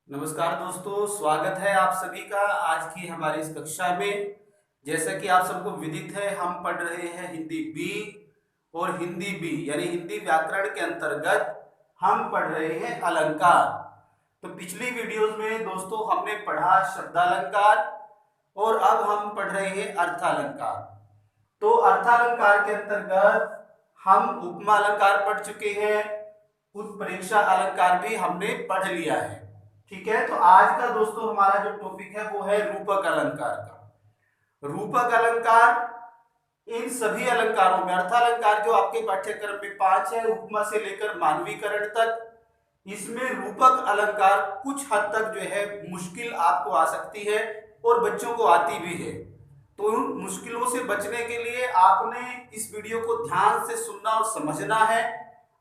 नमस्कार दोस्तों, स्वागत है आप सभी का आज की हमारी इस कक्षा में। जैसा कि आप सबको विदित है, हम पढ़ रहे हैं हिंदी बी और हिंदी बी यानी हिंदी व्याकरण के अंतर्गत हम पढ़ रहे हैं अलंकार। तो पिछली वीडियोस में दोस्तों हमने पढ़ा शब्दालंकार और अब हम पढ़ रहे हैं अर्थालंकार। तो अर्थालंकार के अंतर्गत हम उपमा अलंकार पढ़ चुके हैं, उत्प्रेक्षा अलंकार भी हमने पढ़ लिया है। ठीक है, तो आज का दोस्तों हमारा जो टॉपिक है वो है रूपक अलंकार का। रूपक अलंकार इन सभी अलंकारों में, अर्थालंकार जो आपके पाठ्यक्रम में 5 है, उपमा से लेकर मानवीकरण तक, इसमें रूपक अलंकार कुछ हद तक जो है मुश्किल आपको आ सकती है और बच्चों को आती भी है। तो उन मुश्किलों से बचने के लिए आपने इस वीडियो को ध्यान से सुनना और समझना है,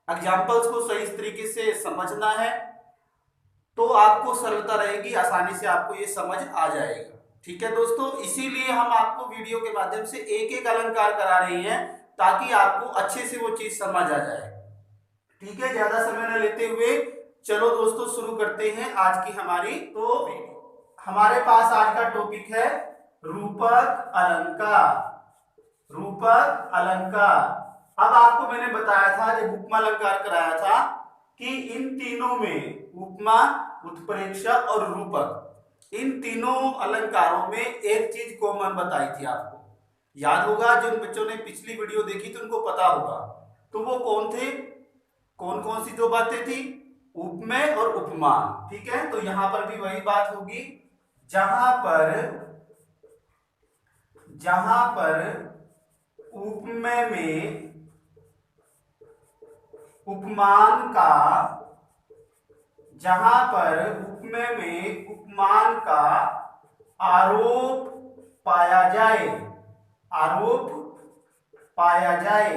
एग्जाम्पल्स को सही तरीके से समझना है, तो आपको सरलता रहेगी, आसानी से आपको ये समझ आ जाएगा। ठीक है दोस्तों, इसीलिए हम आपको वीडियो के माध्यम से एक एक अलंकार करा रहे हैं ताकि आपको अच्छे से वो चीज समझ आ जाए। ठीक है, ज्यादा समय न लेते हुए चलो दोस्तों शुरू करते हैं आज की हमारी हमारे पास आज का टॉपिक है रूपक अलंकार। रूपक अलंकार। अब आपको मैंने बताया था जब उपमा अलंकार कराया था कि इन तीनों में, उपमा, उत्प्रेक्षा और रूपक, इन तीनों अलंकारों में एक चीज कॉमन बताई थी आपको। याद होगा, जिन बच्चों ने पिछली वीडियो देखी तो उनको पता होगा। तो वो कौन थे, कौन कौन सी दो बातें थी? उपमेय और उपमान। ठीक है, तो यहां पर भी वही बात होगी। जहां पर उपमेय में उपमान का, जहां पर उपमेय में उपमान का आरोप पाया जाए, आरोप पाया जाए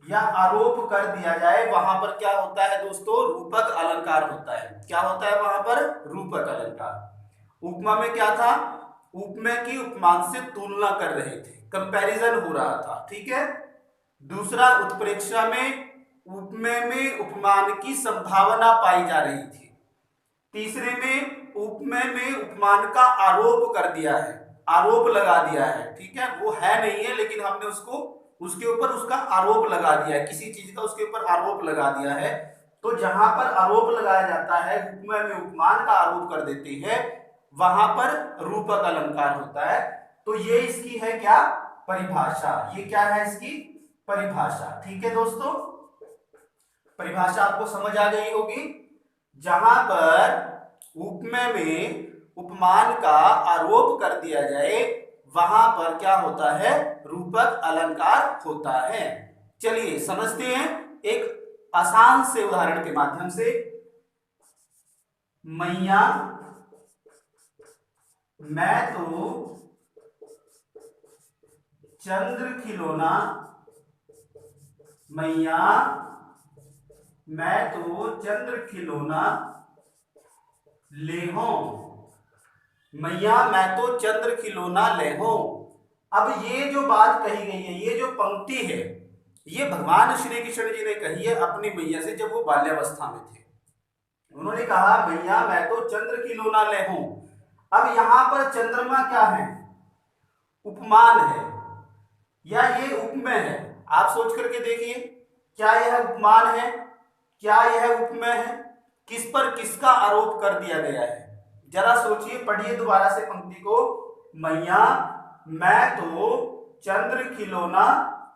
या आरोप कर दिया जाए, वहां पर क्या होता है दोस्तों? रूपक अलंकार होता है। क्या होता है वहां पर? रूपक अलंकार। उपमा में क्या था? उपमेय की उपमान से तुलना कर रहे थे, कंपैरिजन हो रहा था। ठीक है। दूसरा, उत्प्रेक्षा में उपमेय में उपमान की संभावना पाई जा रही थी। तीसरे में उपमेय में उपमान का आरोप कर दिया है, आरोप लगा दिया है। ठीक है, वो है नहीं है लेकिन हमने उसको, उसके ऊपर उसका आरोप लगा दिया है, किसी चीज का उसके ऊपर आरोप लगा दिया है। तो जहां पर आरोप लगाया जाता है, उपमेय में उपमान का आरोप कर देते हैं, वहां पर रूपक अलंकार होता है। तो ये इसकी है क्या? परिभाषा। ये क्या है इसकी? परिभाषा। ठीक है दोस्तों, परिभाषा आपको समझ आ गई होगी। जहां पर उपमेय में उपमान का आरोप कर दिया जाए, वहां पर क्या होता है? रूपक अलंकार होता है। चलिए समझते हैं एक आसान से उदाहरण के माध्यम से। मैया मैं तो चंद्र खिलौना, मैया मैं तो चंद्र खिलौना लेहो। मैया मैं तो चंद्र खिलौना लेहो। अब ये जो बात कही गई है, ये जो पंक्ति है, ये भगवान श्री कृष्ण जी ने कही है अपनी मैया से जब वो बाल्यावस्था में थे। उन्होंने कहा मैया मैं तो चंद्र खिलौना लेहो। अब यहां पर चंद्रमा क्या है? उपमान है या ये उपमेय है? आप सोच करके देखिए, क्या यह उपमान है, क्या यह उपमेय है? किस पर किसका आरोप कर दिया गया है? जरा सोचिए, पढ़िए दोबारा से पंक्ति को। मैया मैं तो चंद्र खिलौना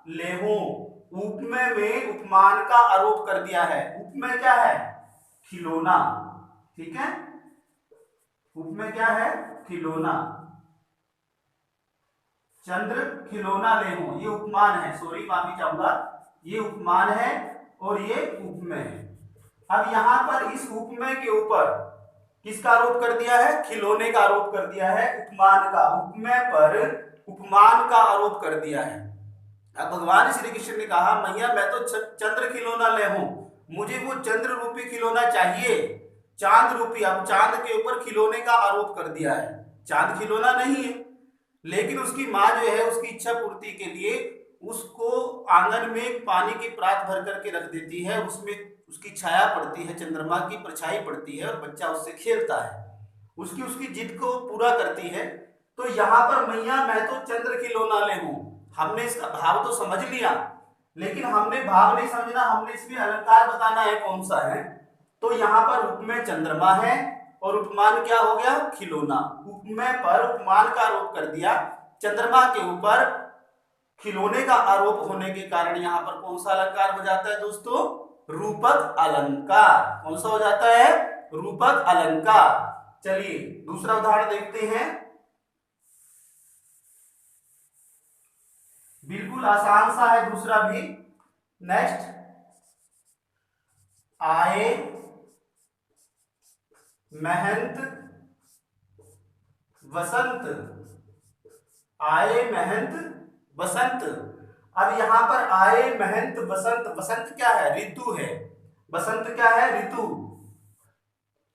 लेहूं। उपमेय में उपमान का आरोप कर दिया है। उपमेय क्या है? खिलौना। ठीक है, उपमेय क्या है? खिलौना। चंद्र खिलौना लेहूं, ये उपमान है। सॉरी, माफी चाहूंगा, ये उपमान है और ये उपमेय है। अब यहां पर इस उपमेय के ऊपर किसका आरोप कर दिया है? खिलौने का आरोप कर दिया है, उपमान का। उपमेय पर उपमान का आरोप कर दिया है। अब भगवान श्री कृष्ण ने कहा मैया मैं तो चंद्र खिलौना लेहूं, मुझे वो चंद्र रूपी खिलौना चाहिए, चांद रूपी। अब चांद के ऊपर खिलौने का आरोप कर दिया है। चांद खिलौना नहीं है, लेकिन उसकी मां जो है उसकी इच्छा पूर्ति के लिए उसको आंगन में पानी की प्रात भर करके रख देती है, उसमें उसकी छाया पड़ती है, चंद्रमा की परछाई पड़ती है और बच्चा उससे खेलता है, उसकी उसकी जिद को पूरा करती है। तो यहाँ पर मैया मैं तो चंद्र की लोना ले हूं, हमने इसका भाव तो समझ लिया, लेकिन हमने भाव नहीं समझना, हमने इसमें अलंकार बताना है कौन सा है। तो यहाँ पर उपमेय चंद्रमा है और उपमान क्या हो गया, खिलौना। उपमेय पर उपमान का आरोप कर दिया, चंद्रमा के ऊपर खिलौने का आरोप होने के कारण यहाँ पर कौन सा अलंकार हो जाता है दोस्तों, रूपक अलंकार। कौन सा हो जाता है, रूपक अलंकार। चलिए दूसरा उदाहरण देखते हैं, बिल्कुल आसान सा है दूसरा भी। नेक्स्ट, आए महंत वसंत, आए महंत वसंत। अब यहां पर आए महंत वसंत, वसंत क्या है, ऋतु है, वसंत क्या है, ऋतु,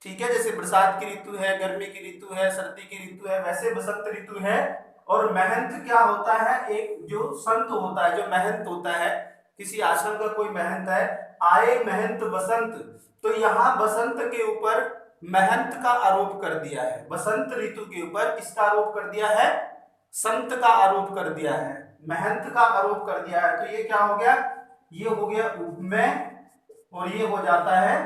ठीक है। जैसे बरसात की ऋतु है, गर्मी की ऋतु है, सर्दी की ऋतु है, वैसे बसंत ऋतु है। और महंत क्या होता है, एक जो संत होता है, जो महंत होता है, किसी आश्रम का कोई महंत है। आए महंत वसंत, तो यहाँ बसंत के ऊपर महंत का आरोप कर दिया है, बसंत ऋतु के ऊपर किसका आरोप कर दिया है, संत का आरोप कर दिया है, महंत का आरोप कर दिया है। तो ये क्या हो गया, ये हो गया उपमेय और ये हो जाता है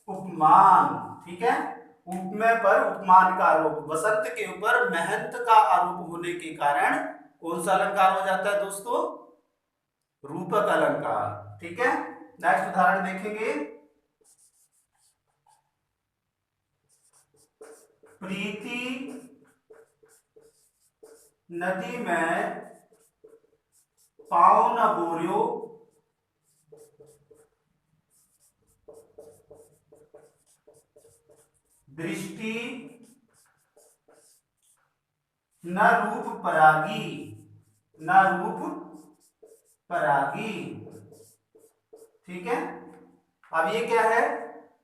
उपमान, ठीक है। उपमेय पर उपमान का आरोप, बसंत के ऊपर महंत का आरोप होने के कारण कौन सा अलंकार हो जाता है दोस्तों, रूपक अलंकार, ठीक है। नेक्स्ट उदाहरण देखेंगे, प्रीति नदी में पाँव न बोरियो, दृष्टि न रूप परागी, न रूप परागी, ठीक है। अब ये क्या है,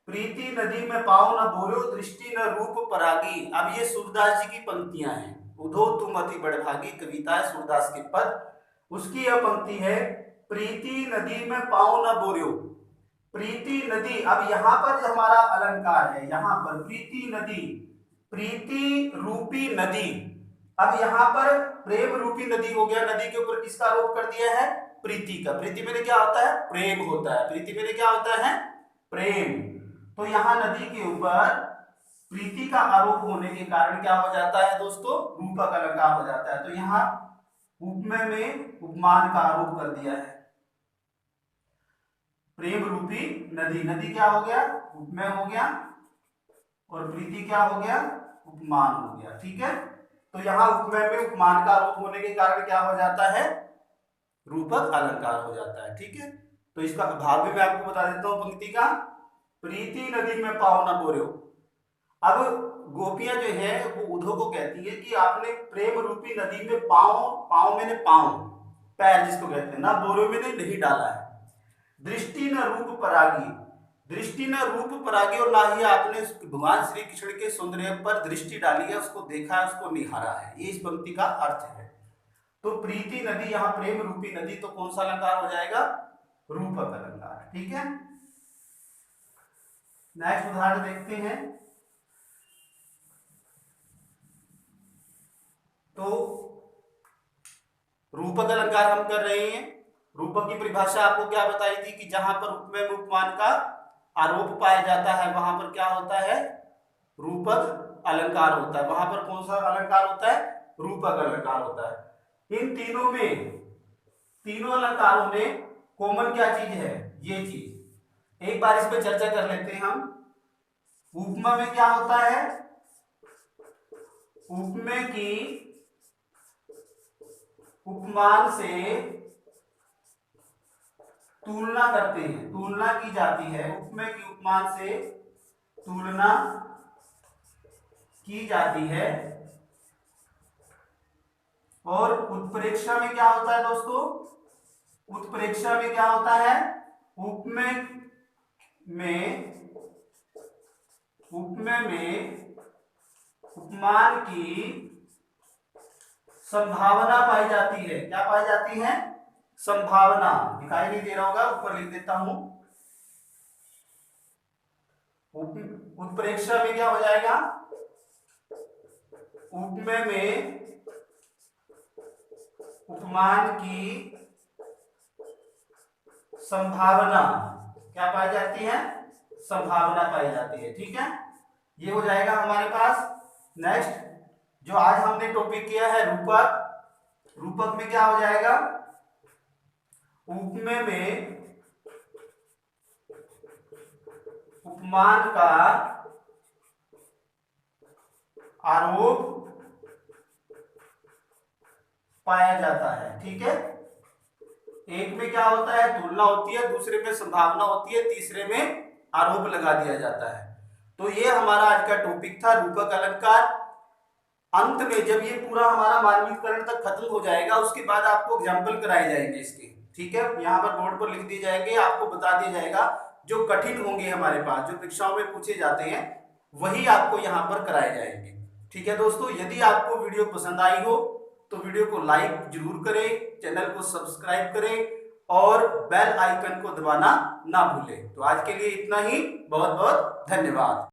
प्रीति नदी में पाँव न बोरियो, दृष्टि न रूप परागी। अब ये सूरदास जी की पंक्तियां हैं, उधो तुम अति बड़भागी, कविता है सूरदास के पद, उसकी यह पंक्ति है, प्रीति नदी में पाँव न बोरियो, प्रीति नदी। अब यहाँ पर हमारा अलंकार है, यहाँ पर प्रीति नदी, प्रीति रूपी नदी। अब यहाँ पर प्रेम रूपी नदी हो गया, नदी के ऊपर किसका आरोप कर दिया है, प्रीति का। प्रीति में क्या होता है, प्रेम होता है, प्रीति में क्या होता है, प्रेम। तो यहाँ नदी के ऊपर प्रीति का आरोप होने के कारण क्या हो जाता है दोस्तों, रूपक अलंकार हो जाता है। तो यहाँ उपमेय में उपमान का आरोप कर दिया है, प्रेम रूपी नदी, नदी क्या हो गया, उपमेय हो गया, और प्रीति क्या हो गया, उपमान हो गया, ठीक है। तो यहाँ उपमेय में उपमान का आरोप होने के कारण क्या हो जाता है, रूपक अलंकार हो जाता है, ठीक है। तो इसका भाव भी मैं आपको बता देता हूं पंक्ति का, प्रीति नदी में पाँव न बोरियो। अब गोपियां जो है वो उद्धव को कहती है कि आपने प्रेम रूपी नदी में पाँव, पाँव मैंने पाँव, पैर जिसको कहते हैं ना, बोरियो मैंने नहीं डाला है। दृष्टि न रूप परागी, दृष्टि न रूप परागी, और ना ही आपने भगवान श्री कृष्ण के सौंदर्य पर दृष्टि डाली है, उसको देखा है, उसको निहारा है, ये इस पंक्ति का अर्थ है। तो प्रीति नदी, यहाँ प्रेम रूपी नदी, तो कौन सा अलंकार हो जाएगा, रूपक अलंकार, ठीक है। नेक्स्ट उदाहरण देखते हैं, तो रूपक अलंकार हम कर रहे हैं। रूपक की परिभाषा आपको क्या बताई थी कि जहां पर उपमेय में उपमान का आरोप पाया जाता है वहां पर क्या होता है, रूपक अलंकार होता है। वहां पर कौन सा अलंकार होता है, रूपक अलंकार होता है। इन तीनों में, तीनों अलंकारों में कॉमन क्या चीज है, ये चीज। एक बार इस पे चर्चा कर लेते हैं हम। उपमा में क्या होता है, उपमेय की उपमान से तुलना करते हैं, तुलना की जाती है, उपमेय की उपमान से तुलना की जाती है। और उत्प्रेक्षा में क्या होता है दोस्तों, उत्प्रेक्षा में क्या होता है, उपमेय में, उपमेय में उपमान की संभावना पाई जाती है। क्या पाई जाती है, संभावना, दिखाई नहीं दे रहा होगा, ऊपर लिख देता हूं। उत्प्रेक्षा में क्या हो जाएगा, उपमेय में उपमान की संभावना क्या पाई जाती है, संभावना पाई जाती है। ठीक है, ये हो जाएगा हमारे पास। नेक्स्ट जो आज हमने टॉपिक किया है रूपक, रूपक में क्या हो जाएगा, उपमेय में उपमान का आरोप पाया जाता है। ठीक है, एक में क्या होता है, तुलना होती है, दूसरे में संभावना होती है, तीसरे में आरोप लगा दिया जाता है। तो ये हमारा आज का टॉपिक था, रूपक अलंकार। अंत में जब ये पूरा हमारा मानवीकरण तक खत्म हो जाएगा, उसके बाद आपको एग्जाम्पल कराए जाएंगे इसके। ठीक है, यहाँ पर बोर्ड पर लिख दिए जाएंगे, आपको बता दिया जाएगा जो कठिन होंगे हमारे पास, जो परीक्षाओं में पूछे जाते हैं, वही आपको यहाँ पर कराए जाएंगे। ठीक है दोस्तों, यदि आपको वीडियो पसंद आई हो तो वीडियो को लाइक जरूर करें, चैनल को सब्सक्राइब करें और बेल आइकन को दबाना ना भूलें। तो आज के लिए इतना ही, बहुत बहुत धन्यवाद।